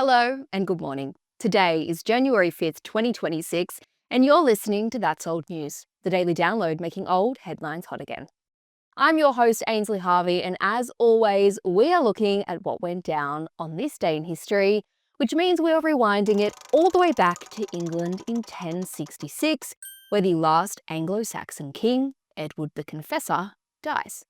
Hello and good morning. Today is January 5th, 2026, and you're listening to That's Old News, the daily download making old headlines hot again. I'm your host, Ainsley Harvey, and as always, we are looking at what went down on this day in history, which means we are rewinding it all the way back to England in 1066, where the last Anglo-Saxon king, Edward the Confessor, dies.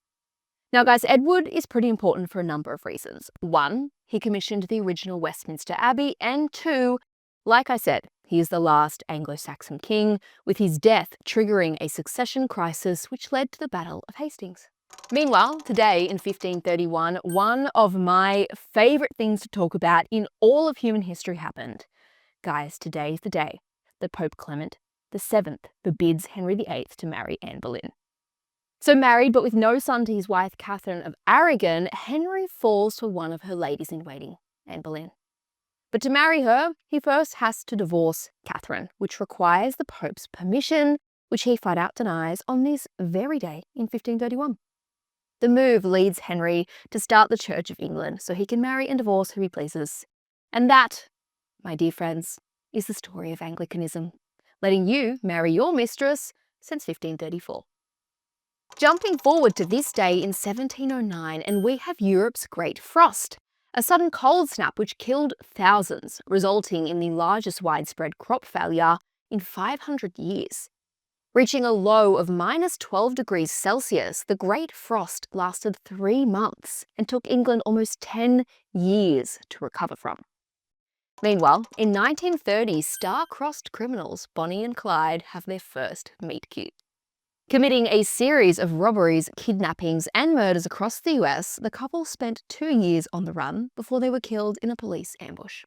Now guys, Edward is pretty important for a number of reasons. One, he commissioned the original Westminster Abbey, and two, like I said, he is the last Anglo-Saxon king, with his death triggering a succession crisis which led to the Battle of Hastings. Meanwhile, today in 1531, one of my favourite things to talk about in all of human history happened. Guys, today is the day that Pope Clement VII forbids Henry VIII to marry Anne Boleyn. So married but with no son to his wife Catherine of Aragon, Henry falls for one of her ladies-in-waiting, Anne Boleyn. But to marry her, he first has to divorce Catherine, which requires the Pope's permission, which he flat out denies on this very day in 1531. The move leads Henry to start the Church of England so he can marry and divorce who he pleases. And that, my dear friends, is the story of Anglicanism, letting you marry your mistress since 1534. Jumping forward to this day in 1709, and we have Europe's Great Frost, a sudden cold snap which killed thousands, resulting in the largest widespread crop failure in 500 years. Reaching a low of -12 degrees Celsius, the Great Frost lasted 3 months and took England almost 10 years to recover from. Meanwhile, in 1930, star-crossed criminals Bonnie and Clyde have their first meet cute. Committing a series of robberies, kidnappings, and murders across the US, the couple spent 2 years on the run before they were killed in a police ambush.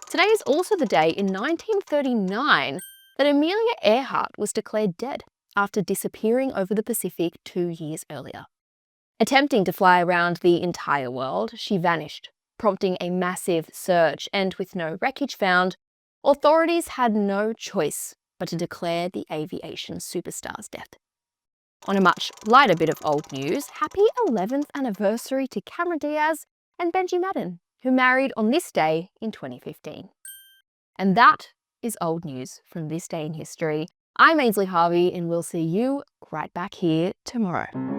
Today is also the day in 1939 that Amelia Earhart was declared dead after disappearing over the Pacific 2 years earlier. Attempting to fly around the entire world, she vanished, prompting a massive search, and with no wreckage found, authorities had no choice but to declare the aviation superstar's death. On a much lighter bit of old news, happy 11th anniversary to Cameron Diaz and Benji Madden, who married on this day in 2015. And that is old news from this day in history. I'm Ainsley Harvey, and we'll see you right back here tomorrow.